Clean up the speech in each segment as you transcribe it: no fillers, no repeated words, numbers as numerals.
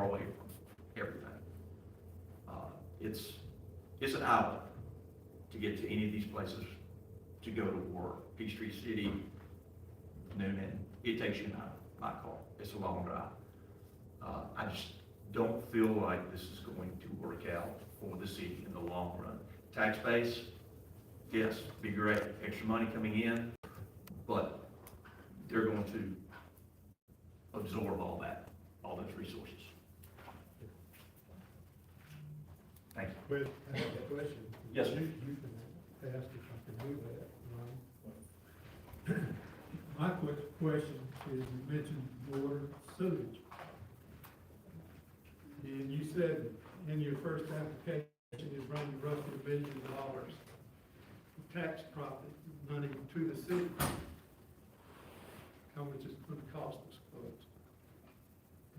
away from everything. It's an island to get to any of these places to go to work. Peachtree City, Noonan, it takes you an hour by car. It's a long drive. I just don't feel like this is going to work out for the city in the long run. Tax base, yes, be great, extra money coming in, but they're going to absorb all those resources. Thank you. But I have a question. Yes, sir. You can ask if I can do that, right? My question is, you mentioned water sewage. And you said in your first application is running roughly $1 billion of tax profit money to the city. How much it's going to cost us, folks?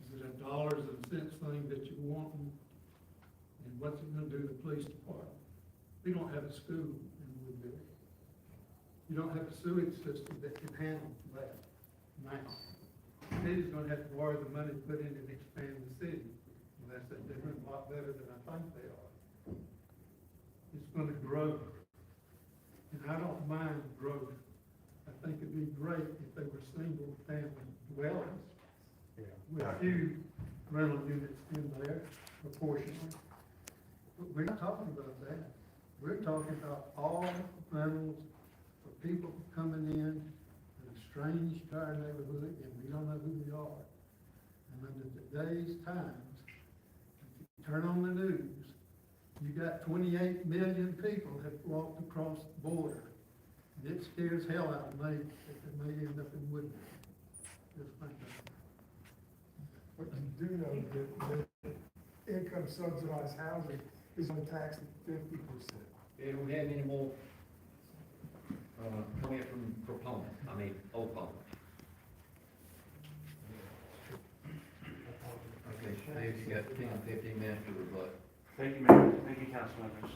Is it a dollars and cents thing that you're wanting? And what's it going to do to the police department? We don't have a school in Woodbury. You don't have a sewage system that can handle that now. The city's going to have to borrow the money to put in and expand the city. And that's a different, lot better than I think they are. It's going to grow. And I don't mind growth. I think it'd be great if they were single family dwellings with a few rental units in there proportionally. But we're not talking about that. We're talking about all rentals for people coming in that are strange to our neighborhood and we don't know who they are. And under today's times, if you turn on the news, you got 28 million people have walked across the border. And it scares hell out of me that they may end up in Woodbury. Just think about it. But you do know that income subsidized housing is only taxed at 50%. They don't have any more, coming from old Palmer. Okay, Steve, you got 10, 15 minutes to rebut. Thank you, Mayor. Thank you, council members.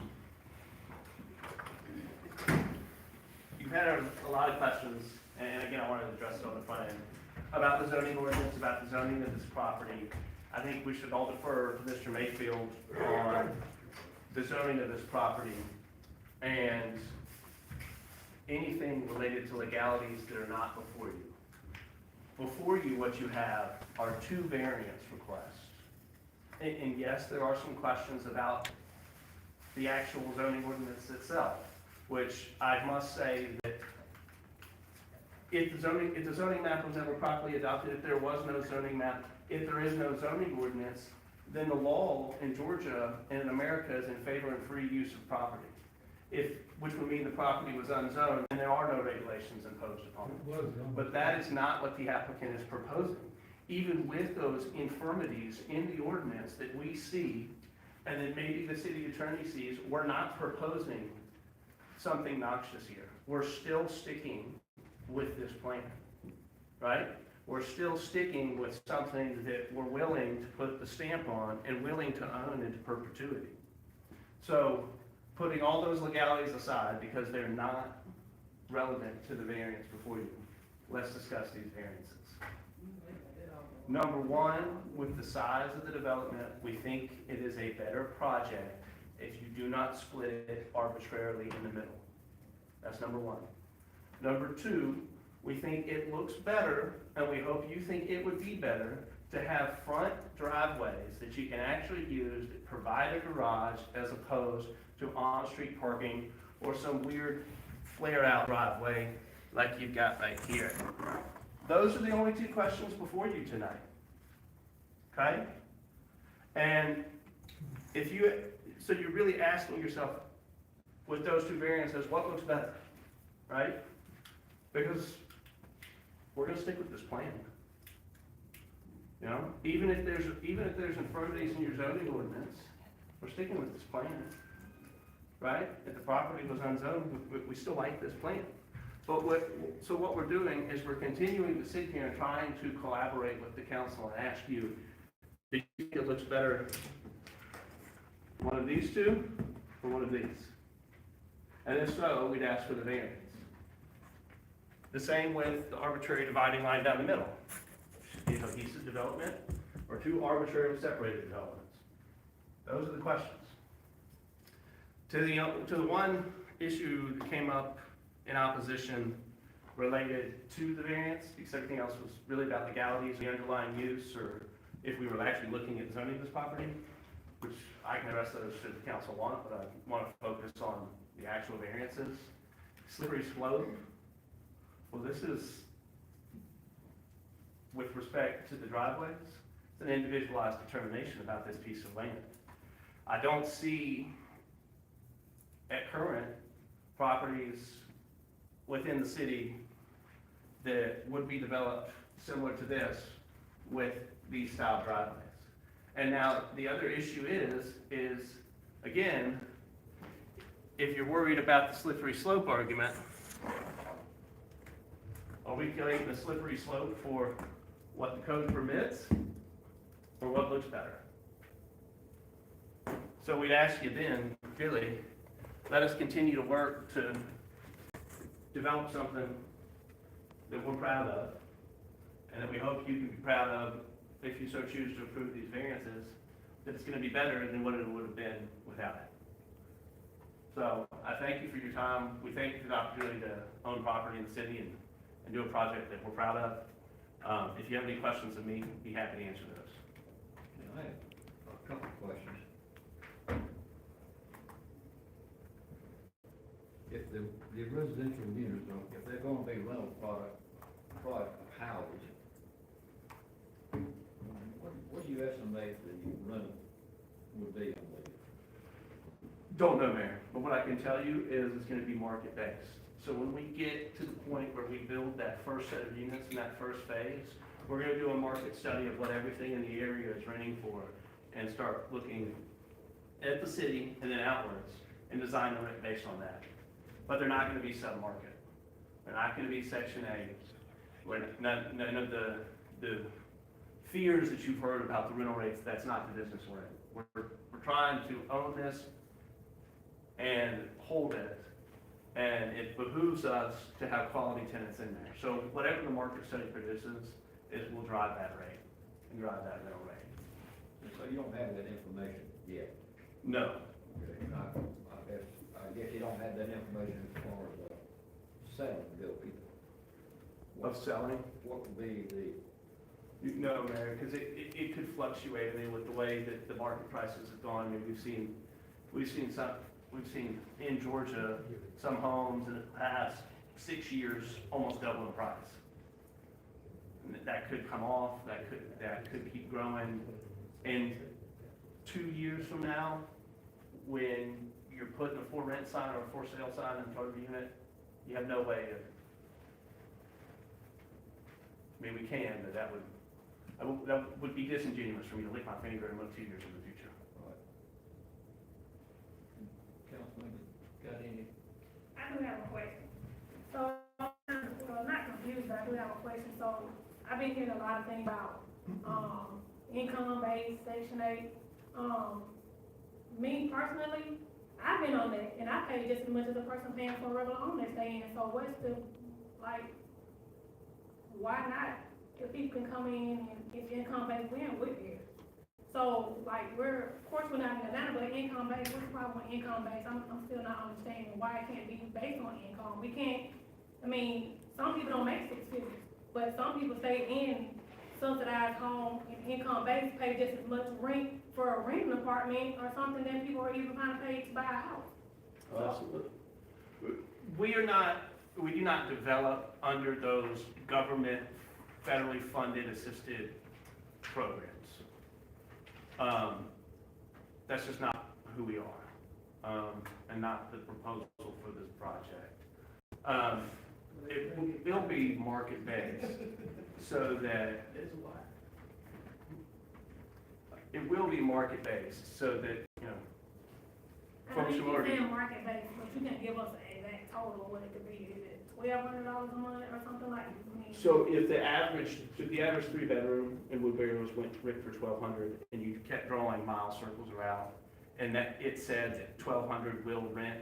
You've had a lot of questions, and again, I wanted to address it on the front end, about the zoning ordinance, about the zoning of this property. I think we should all defer to Mr. Mayfield on the zoning of this property and anything related to legalities that are not before you. Before you, what you have are 2 variance requests. And yes, there are some questions about the actual zoning ordinance itself, which I must say that if the zoning map was never properly adopted, if there was no zoning map, if there is no zoning ordinance, then the law in Georgia and in America is in favor of free use of property. Which would mean the property was unzoned and there are no regulations imposed upon it. But that is not what the applicant is proposing. Even with those infirmities in the ordinance that we see, and that maybe the city attorney sees, we're not proposing something noxious here. We're still sticking with this plan, right? We're still sticking with something that we're willing to put the stamp on and willing to own into perpetuity. So, putting all those legalities aside, because they're not relevant to the variance before you, let's discuss these variances. Number one, with the size of the development, we think it is a better project if you do not split it arbitrarily in the middle. That's number one. Number two, we think it looks better, and we hope you think it would be better, to have front driveways that you can actually use that provide a garage as opposed to on-street parking or some weird flare-out driveway like you've got right here. Those are the only 2 questions before you tonight, okay? And so you're really asking yourself, with those 2 variances, what looks better, right? Because we're gonna stick with this plan. You know, even if there's infirmities in your zoning ordinance, we're sticking with this plan, right? If the property was unzoned, we still like this plan. But what we're doing is we're continuing to sit here and trying to collaborate with the council and ask you, do you think it looks better, one of these 2 or one of these? And if so, we'd ask for the variance. The same with the arbitrary dividing line down the middle. Should be a cohesive development, or two arbitrarily separated developments? Those are the questions. To the one issue that came up in opposition related to the variance, because everything else was really about legalities, the underlying use, or if we were actually looking at zoning this property, which I can address those should the council want, but I want to focus on the actual variances. Slippery slope, well, this is, with respect to the driveways, it's an individualized determination about this piece of land. I don't see at current properties within the city that would be developed similar to this with these style driveways. And now, the other issue is, again, if you're worried about the slippery slope argument, are we creating a slippery slope for what the code permits, or what looks better? So we'd ask you then, really, let us continue to work to develop something that we're proud of, and that we hope you can be proud of if you so choose to approve these variances, that it's gonna be better than what it would have been without it. So I thank you for your time. We thank you for the opportunity to own property in the city and do a project that we're proud of. If you have any questions of me, I'd be happy to answer those. Now, I have a couple of questions. If the residential units, if they're gonna be rental product of houses, what do you estimate the rental would be on these? Don't know, Mayor, but what I can tell you is it's gonna be market-based. So when we get to the point where we build that first set of units in that first phase, we're gonna do a market study of what everything in the area is renting for, and start looking at the city and then outwards, and design them based on that. But they're not gonna be sub-market. They're not gonna be Section 8. Where none of the fears that you've heard about the rental rates, that's not the business we're in. We're trying to own this and hold it, and it behooves us to have quality tenants in there. So whatever the market study produces, will drive that rate, and drive that rental rate. And so you don't have that information yet? No. Okay, I guess you don't have that information as far as selling bill people. Of selling? What would be the, No, Mayor, because it could fluctuate. I mean, with the way that the market prices have gone, I mean, we've seen in Georgia, some homes in the past 6 years almost double the price. And that could come off, that could keep growing. And 2 years from now, when you're putting a for rent sign or a for sale sign in front of the unit, you have no way of, I mean, we can, but that would be disingenuous for me to lick my finger and look 2 years in the future. Councilman, got any? I do have a question. So, well, not confused, but I do have a question. So, I've been hearing a lot of things about, income-based, Section 8. Me personally, I've been on that, and I pay just as much as a person paying for a regular home they're staying in. So what's the, like, why not? If people can come in and if income-based, we're in Woodbury. So, like, of course, we're not in Atlanta, but income-based, what's the problem with income-based? I'm still not understanding why it can't be based on income. We can't, I mean, some people don't make 6 figures, but some people stay in subsidized home and income-based, pay just as much rent for a rental apartment or something than people are even kind of paid to buy a house. Absolutely. We do not develop under those government, federally funded assisted programs. That's just not who we are, and not the proposal for this project. It'll be market-based, so that it will be market-based, so that, you know, I folks think who you're already. saying market-based, but you can't give us an exact total of what it could be. Is it $1,200 a month or something like that? I mean, So if the average 3-bedroom in Woodbury was went for $1,200, and you kept drawing mile circles around, and that it said that $1,200 will rent,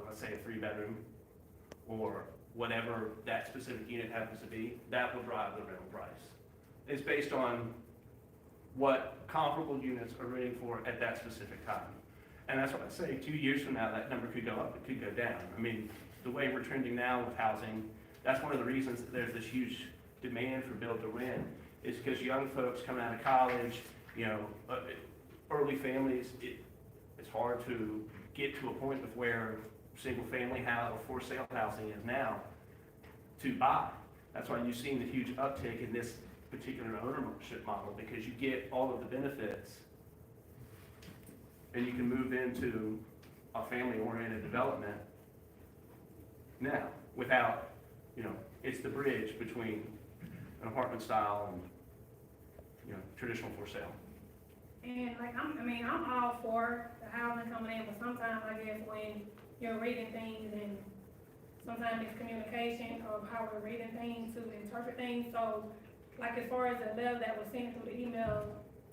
let's say a 3-bedroom, or whatever that specific unit happens to be, that will drive the rental price. It's based on what comparable units are renting for at that specific time. And that's what I say, 2 years from now, that number could go up, it could go down. I mean, the way we're trending now with housing, that's one of the reasons that there's this huge demand for build to rent, is because young folks coming out of college, early families, it's hard to get to a point of where single family house or for sale housing is now to buy. That's why you've seen the huge uptick in this particular ownership model, because you get all of the benefits and you can move into a family-oriented development now without, it's the bridge between an apartment style and, traditional for sale. And like, I'm all for the housing coming in, but sometimes I guess when you're reading things and sometimes it's communication of how we're reading things to interpret things. So like as far as the letter that was sent through the email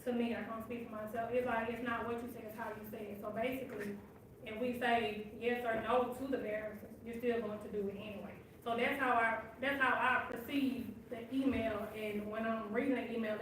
to me, I can't speak for myself, it's like, it's not what you say, it's how you say it. So basically, if we say yes or no to the variance, you're still going to do it anyway. So that's how I perceive the email, and when I'm reading the email,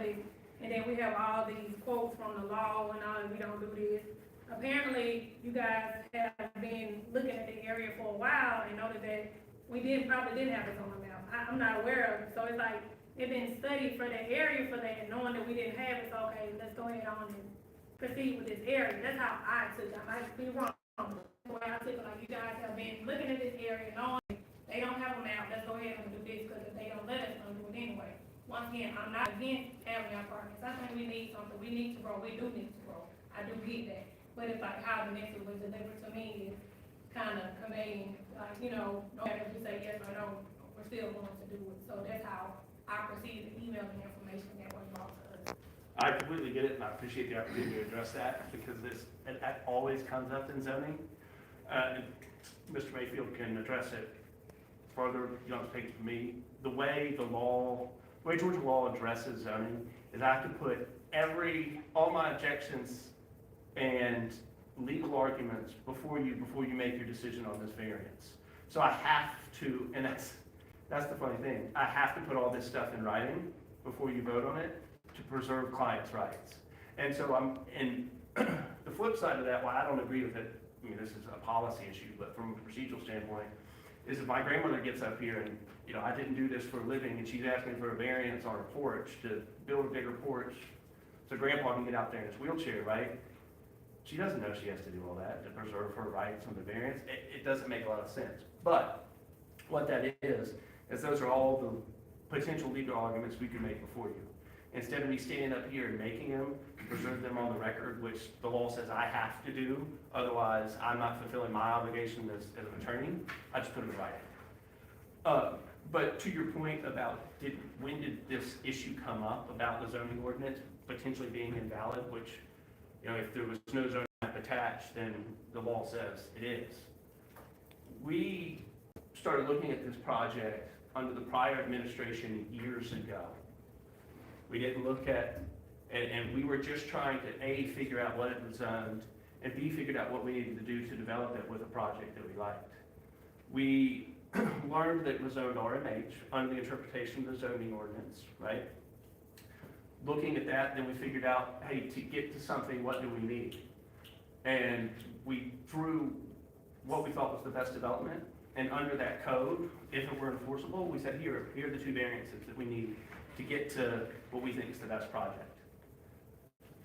and then we have all these quotes from the law and all, we don't do this. Apparently, you guys have been looking at the area for a while and noticed that we probably didn't have this on the map. I'm not aware of it, so it's like, they've been studied for the area for that, and knowing that we didn't have it, so okay, let's go ahead on and proceed with this area. That's how I took it. I might be wrong. The way I took it, like, you guys have been looking at this area, knowing they don't have a map, let's go ahead and do this, because if they don't let us, we'll do it anyway. Once again, I'm not against having apartments. I think we need something. We need to grow. We do need to grow. I do get that. But it's like how the message was delivered to me is kind of conveying, like, no matter if we say yes or no, we're still going to do it. So that's how I perceive the email and information that was brought to us. I completely get it, and I appreciate the opportunity to address that, because that always comes up in zoning. And Mr. Mayfield can address it further, you don't take it from me. The way Georgia law addresses zoning is I have to put all my objections and legal arguments before you make your decision on this variance. So I have to, and that's the funny thing, I have to put all this stuff in writing before you vote on it to preserve clients' rights. And so the flip side of that, why I don't agree with it, I mean, this is a policy issue, but from a procedural standpoint, is if my grandmother gets up here and, I didn't do this for a living, and she's asking for a variance on her porch to build a bigger porch so grandpa can get out there in his wheelchair, right? She doesn't know she has to do all that to preserve her rights on the variance. It doesn't make a lot of sense. But what that is those are all the potential legal arguments we could make before you. Instead of me standing up here and making them, preserve them on the record, which the law says I have to do, otherwise I'm not fulfilling my obligation as an attorney, I just put them in writing. But to your point about when did this issue come up about the zoning ordinance potentially being invalid, which, if there was no zoning map attached, then the law says it is. We started looking at this project under the prior administration years ago. We didn't look at, and we were just trying to A, figure out what it was zoned, and B, figured out what we needed to do to develop it with a project that we liked. We learned that it was zoned RMH under the interpretation of the zoning ordinance, right? Looking at that, then we figured out, hey, to get to something, what do we need? And we drew what we thought was the best development, and under that code, if it were enforceable, we said, here are the two variances that we need to get to what we think is the best project.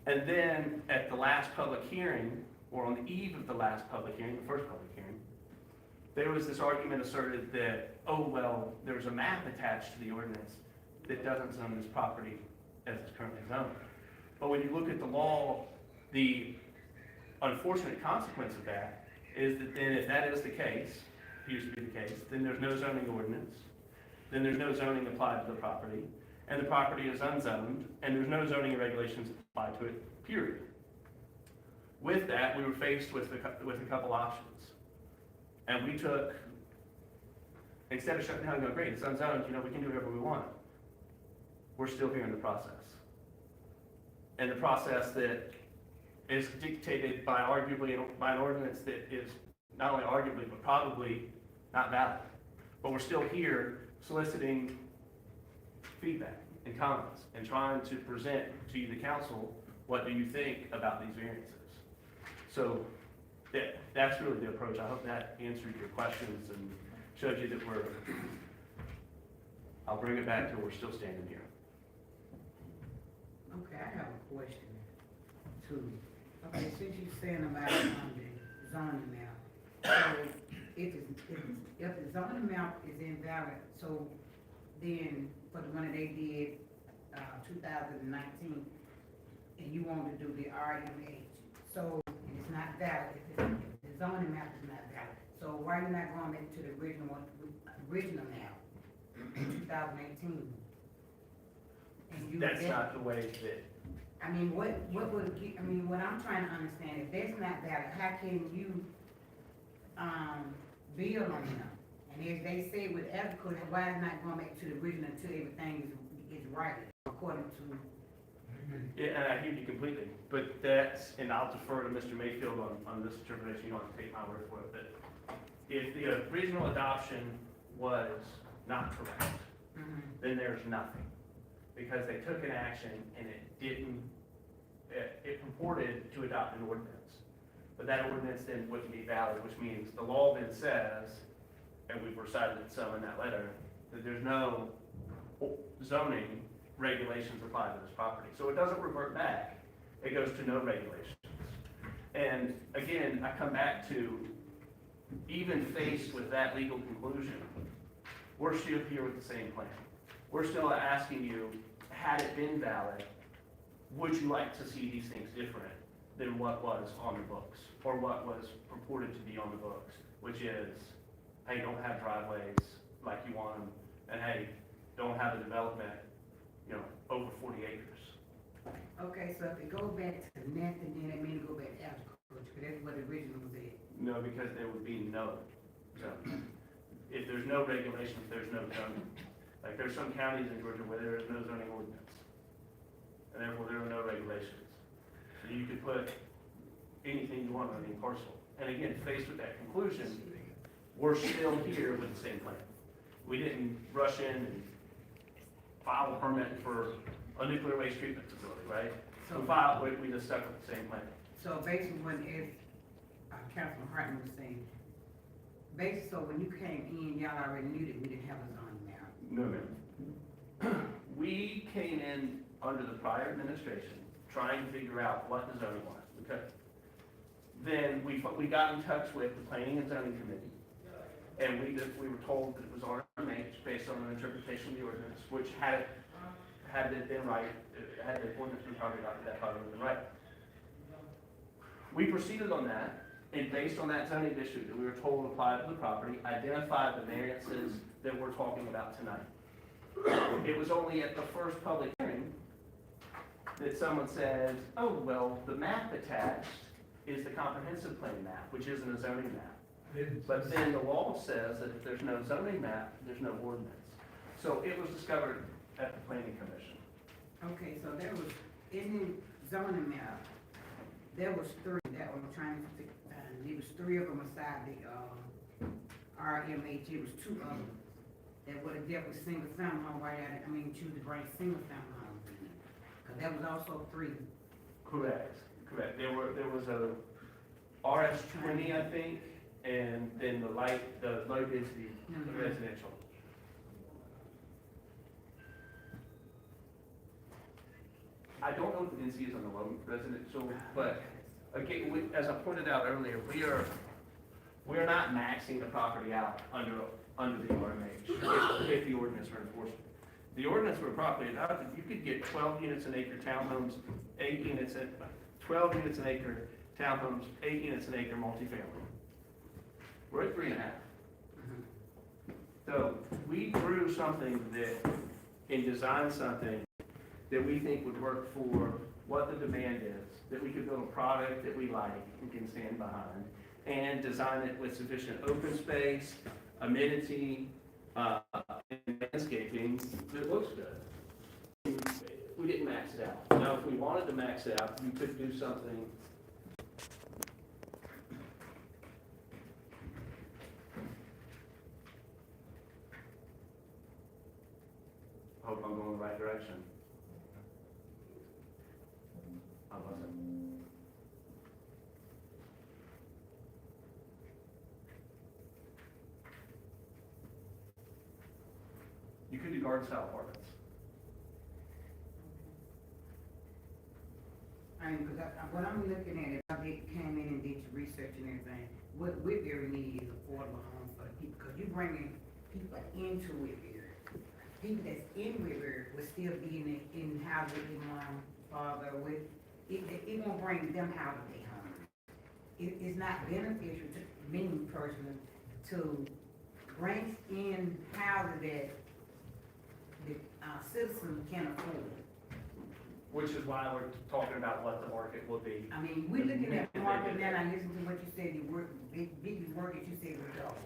And then at the last public hearing, or on the eve of the last public hearing, the first public hearing, there was this argument asserted that, oh, well, there's a map attached to the ordinance that doesn't zone this property as it's currently zoned. But when you look at the law, the unfortunate consequence of that is that then if that is the case, appears to be the case, then there's no zoning ordinance, then there's no zoning applied to the property, and the property is unzoned, and there's no zoning regulations applied to it, period. With that, we were faced with a couple options. And we took, instead of shutting down and going, great, it's unzoned, we can do whatever we want. We're still here in the process. And the process that is dictated by an ordinance that is not only arguably, but probably not valid. But we're still here soliciting feedback and comments and trying to present to you, the council, what do you think about these variances? So that's really the approach. I hope that answered your questions and showed you that I'll bring it back to we're still standing here. Okay, I have a question too. Okay, since you're saying about the zoning map, so if the zoning map is invalid, so then for the one that they did, 2019, and you want to do the RMH, so it's not valid, if the zoning map is not valid, so why you not going back to the original one, original map, in 2018? And you That's not the way that, I mean, what would, I mean, what I'm trying to understand, if that's not valid, how can you, build on them? And if they say with ethical, why is not going back to the original until everything is right, according to? yeah, and I hear you completely, but that's, and I'll defer to Mr. Mayfield on this interpretation, you don't have to take my word for it, but if the original adoption was not correct, then there's nothing. Because they took an action and it purported to adopt an ordinance. But that ordinance then wouldn't be valid, which means the law then says, and we've recited some in that letter, that there's no zoning regulations applied to this property. So it doesn't revert back, it goes to no regulations. And again, I come back to, even faced with that legal conclusion, we're still here with the same plan. We're still asking you, had it been valid, would you like to see these things different than what was on the books, or what was purported to be on the books, which is, hey, don't have driveways like you want them, and hey, don't have a development, over 40 acres. Okay, so if it goes back to nothing, then it means go back to agriculture, because that's what the original was at. No, because there would be no zoning. If there's no regulations, there's no zoning. Like, there's some counties in Georgia where there is no zoning ordinance, and therefore there are no regulations. So you could put anything you want on any parcel. And again, faced with that conclusion, we're still here with the same plan. We didn't rush in and file a permit for a nuclear waste treatment facility, right? We just stuck with the same plan. So basically, when Councilman Hartman was saying, basically, so when you came in, y'all already knew that we didn't have a zoning map. No, ma'am. We came in under the prior administration trying to figure out what the zoning was, okay? Then we got in touch with the Planning and Zoning Committee, and we were told that it was RMH based on an interpretation of the ordinance, which had it been right, had the ordinance been probably not, that probably would have been right. We proceeded on that, and based on that zoning district that we were told applied to the property, identified the variances that we're talking about tonight. It was only at the first public hearing that someone said, oh, well, the map attached is the comprehensive plan map, which isn't a zoning map. But then the law says that if there's no zoning map, there's no ordinance. So it was discovered at the planning commission. Okay, so there was, in the zoning map, there was three that were trying to, there was three of them aside the, RMH, it was two of them that would have dealt with single family home, choose to bring single family homes in it. Cause there was also three. Correct. There was a RS 20, I think, and then the low density residential. I don't know what the density is on the low residential, but again, as I pointed out earlier, we are not maxing the property out under the RMH if the ordinance were enforced. The ordinance were properly adopted, you could get 12 units an acre townhomes, 12 units an acre townhomes, 8 units an acre multifamily. We're at 3.5. So we drew something and designed something that we think would work for what the demand is, that we could build a product that we like and can stand behind, and design it with sufficient open space, amenity, and landscaping that looks good. We didn't max it out. Now, if we wanted to max it out, you could do something. I hope I'm going the right right direction. How was it? You could do garden style apartments. I mean, because when I'm looking at it, came in and did your research and everything, what Woodbury needs is affordable homes for the people, because you bringing people into Woodbury. People that's in Woodbury will still be in houses with their mom, father, with, it won't bring them out of their home. It's not beneficial to me personally to bring in houses that the citizens can afford. Which is why we're talking about what the market will be. I mean, we're looking at the market now, and I listened to what you said, the work, biggest work that you said was double.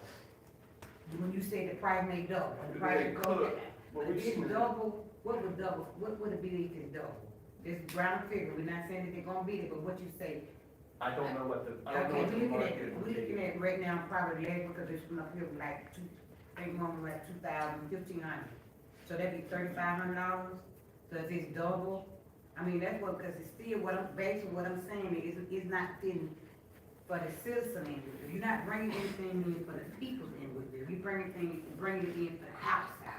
When you said the price may double, the price It may go, could. But we've if it's seen it. double, what would double, what would it be if it's double? This ground figure, we're not saying that they're gonna be there, but what you say, I don't know what the, I don't know okay, what the we're market will looking be. at right now, probably less, because it's been up here like two, I think more like 2,000, 1,500. So that'd be $3,500, so if it's double, I mean, that's what, because it's still what I'm, basically what I'm saying is, it's not fitting for the citizen in Woodbury. You're not bringing anything in for the people in Woodbury. You bringing it in for the outside.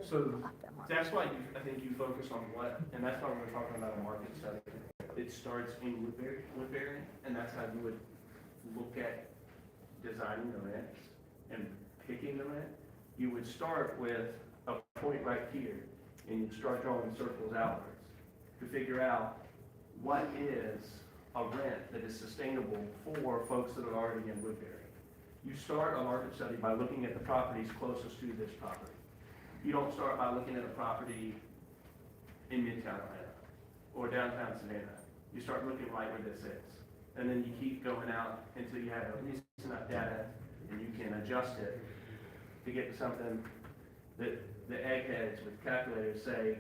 So that's why I think you focus on what, and that's why we're talking about a market study. It starts in Woodbury, and that's how you would look at designing the rents and picking the rent. You would start with a point right here, and you'd start drawing circles outwards to figure out what is a rent that is sustainable for folks that are already in Woodbury. You start a market study by looking at the properties closest to this property. You don't start by looking at a property in Midtown Atlanta or downtown Savannah. You start looking right where this is. And then you keep going out until you have at least enough data and you can adjust it to get to something that the eggheads with calculators say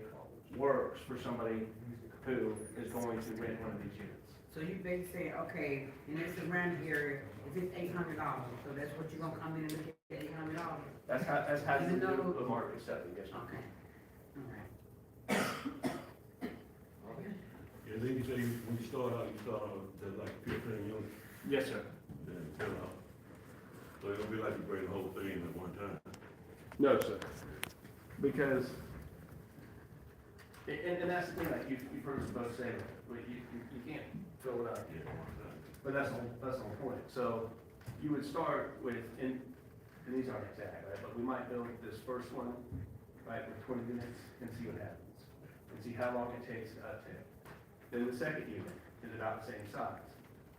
works for somebody who is going to rent one of these units. So you basically say, okay, in this surrounding area, if it's $800, so that's what you're gonna come in and look at, $800? That's how you Even do though- a market study, yes, ma'am. Okay, all right. Yeah, then you say when you start out to like 15 units, Yes, sir. then 10 out. So it'll be like you bring the whole thing at one time. No, sir. Because, and that's the thing, like, you've heard us both say, well, you can't fill it up. Yeah, one time. But that's the whole point. So you would start with, and these aren't exact, right, but we might build this first one, right, with 20 units and see what happens. And see how long it takes to uptake. Then the second unit is about the same size.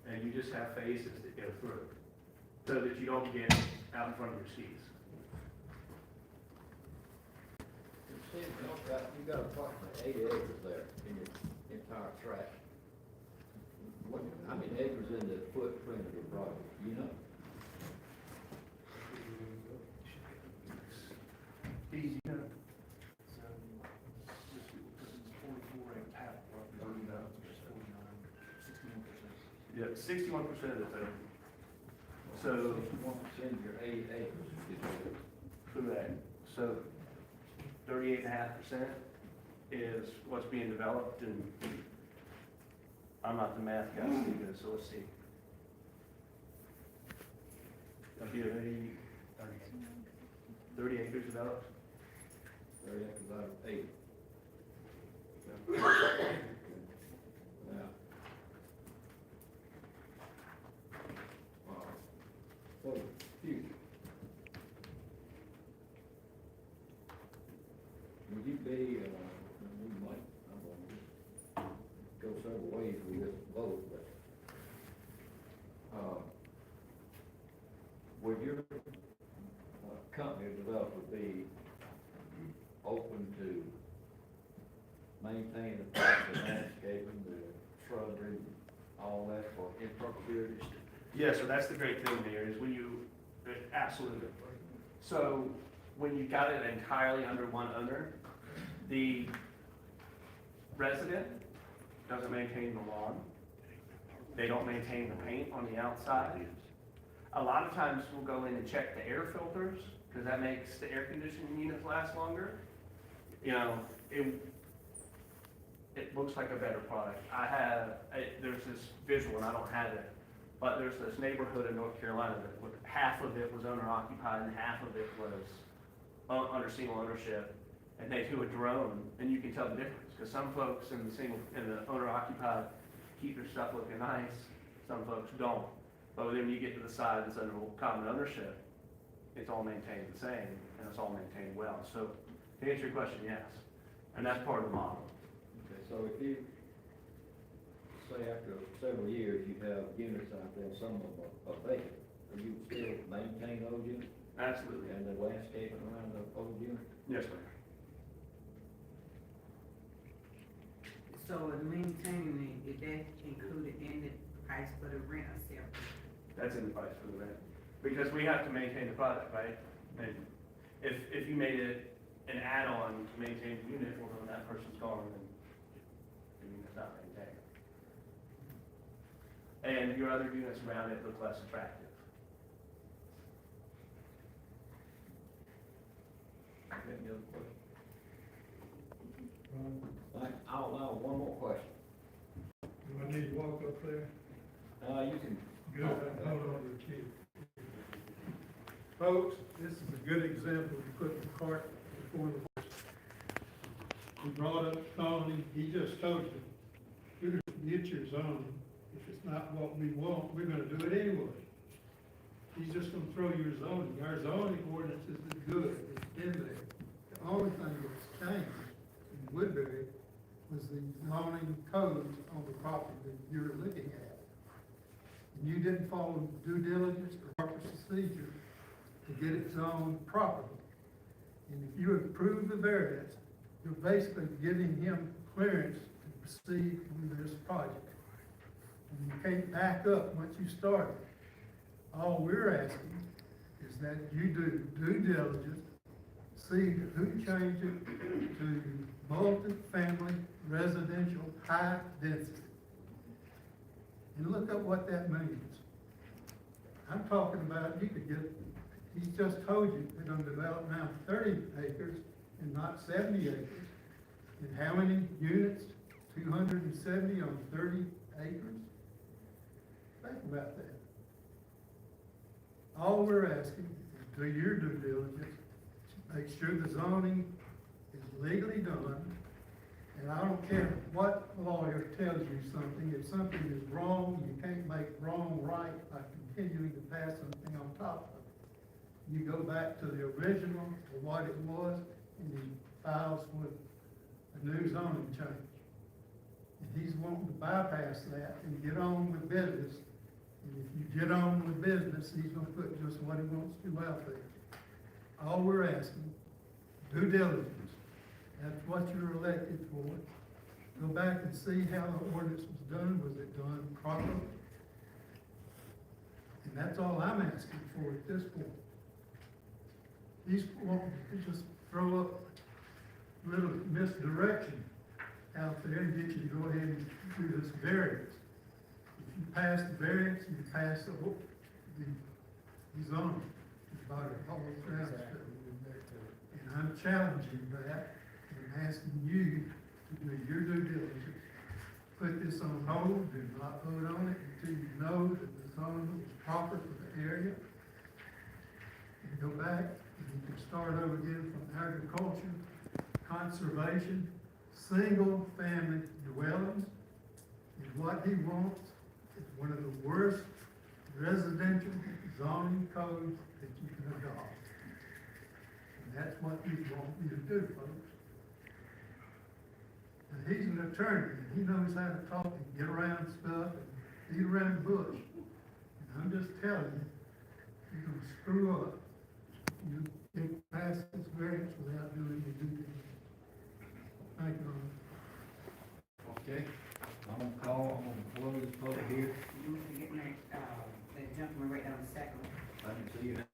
And you just have phases that go through, so that you don't get out in front of your skis. You got approximately 80 acres there in your entire tract. How many acres in the footprint of your project, you know? Easy, you know. Yeah, 61% of the total. So, 61% of your 80 acres is correct. So 38.5% is what's being developed, and I'm not the math guy, Steve, so let's see. That'd be 30 acres developed. 30 acres out of 80. Now. For the future. Would you be, we might, I'm gonna just go several ways with this vote, but, would your, company or developer be open to maintain the proper landscaping, the shrubbery, all that for in perpetuity? Yeah, so that's the great thing there, is when you, absolutely. So when you got it entirely under one owner, the resident doesn't maintain the lawn. They don't maintain the paint on the outside. A lot of times we'll go in and check the air filters because that makes the air conditioning units last longer. You know, it looks like a better product. There's this visual, and I don't have it, but there's this neighborhood in North Carolina that half of it was owner occupied and half of it was under single ownership. And they do a drone, and you can tell the difference, because some folks in the owner occupied keep their stuff looking nice, some folks don't. But then when you get to the side that's under common ownership, it's all maintained the same, and it's all maintained well. So to answer your question, yes, and that's part of the model. Okay, so if you, say after several years, you have units out there, some of them are vacant, are you still maintain those units Absolutely. and the landscaping around the old units? Yes, ma'am. So maintaining it, is that included in the price for the rent or separate? That's in the price for the rent, because we have to maintain the product, right? And if you made it an add-on to maintain the unit, well, then that person's gone, and the unit's not maintained. And your other units around it look less attractive. Any other questions? All right, I'll allow one more question. Do I need to walk up there? You can. Good, hold on to the key. Folks, this is a good example of putting the cart before the horse. We brought up Tony, he just told you, get your zone. If it's not what we want, we're gonna do it anyway. He's just gonna throw your zoning. Our zoning ordinances is good, it's in there. The only thing that's changed in Woodbury was the zoning codes on the property that you're looking at. And you didn't follow due diligence or proper procedure to get it zoned properly. And if you approve the variance, you're basically giving him clearance to proceed with this project. And you can't back up once you start it. All we're asking is that you do due diligence, see who changed it to multi-family residential high density. And look at what that means. I'm talking about, you could get, he's just told you, they're gonna develop now 30 acres and not 70 acres. And how many units? 270 on 30 acres? Think about that. All we're asking is do your due diligence, make sure the zoning is legally done. And I don't care what lawyer tells you something, if something is wrong, you can't make wrong right by continuing to pass something on top of it. You go back to the original, to what it was, and he files with a new zoning change. And he's wanting to bypass that and get on with business. And if you get on with business, he's gonna put just what he wants to out there. All we're asking, due diligence. That's what you're elected for. Go back and see how the ordinance was done. Was it done properly? And that's all I'm asking for at this point. These want to just throw up little misdirection out there and get you to go ahead and do this variance. If you pass the variance, you pass the zoning. All around stuff. And I'm challenging that. I'm asking you to do your due diligence. Put this on hold, do not vote on it until you know that the zoning is proper for the area. And go back, and you can start over again from agriculture, conservation, single-family dwellings. And what he wants is one of the worst residential zoning codes that you can adopt. And that's what he wants you to do, folks. And he's an attorney, and he knows how to talk and get around stuff and beat around the bush. And I'm just telling you, you're gonna screw up. You can't pass this variance without doing your due diligence. Thank you, Ron. Okay, I'm gonna close this public here. You forget that gentleman right down the second one. I can see you now.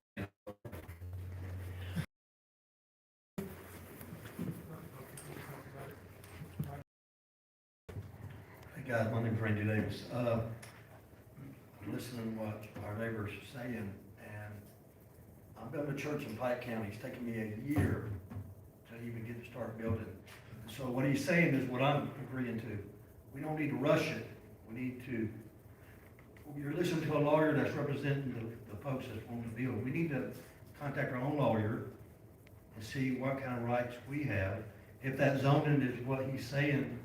Hey guys, my name's Randy Davis. I'm listening to what our neighbors are saying, and I'm building a church in Pike County, it's taken me a year to even get to start building. So what he's saying is what I'm agreeing to. We don't need to rush it, we need to, you're listening to a lawyer that's representing the folks that want to build. We need to contact our own lawyer and see what kind of rights we have. If that zoning is what he's saying,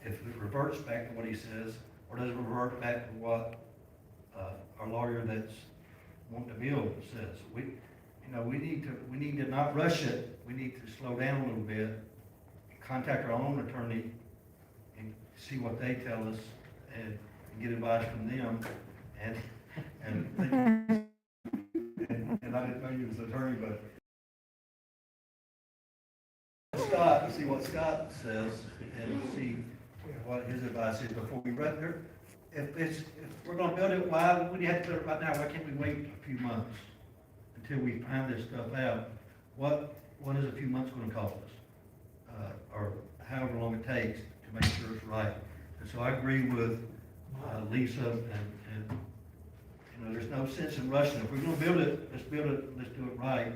if it reverts back to what he says, or does it revert back to what, our lawyer that's wanting to build says. We need to not rush it, we need to slow down a little bit, contact our own attorney and see what they tell us and get advice from them, and I didn't know you was an attorney, but Scott, to see what Scott says and see what his advice is before we run there. If we're gonna build it, why would you have to build it right now? Why can't we wait a few months until we find this stuff out? What is a few months gonna cost us? Or however long it takes to make sure it's right. And so I agree with Lisa, and there's no sense in rushing. If we're gonna build it, let's do it right,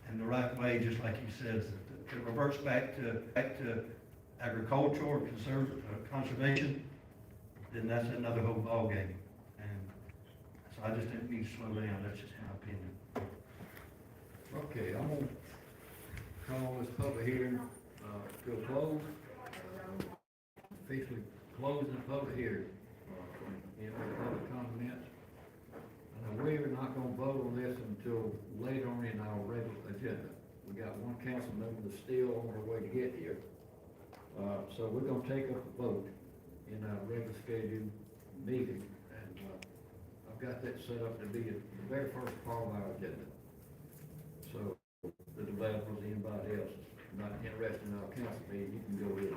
and the right way, just like he says. If it reverts back to agriculture or conservation, then that's another whole ballgame. And so I just think we need to slow down, that's just my opinion. Okay, I'm gonna call this public hearing, to a close. Officially closing the public hearing. Any public comments? And we're not gonna vote on this until later on in our regular agenda. We got one council member that's still on their way to get here. So we're gonna take up a vote in our regular scheduled meeting. And, I've got that set up to be the very first part of our agenda. So the developers, anybody else not interested in our council meeting, you can go ahead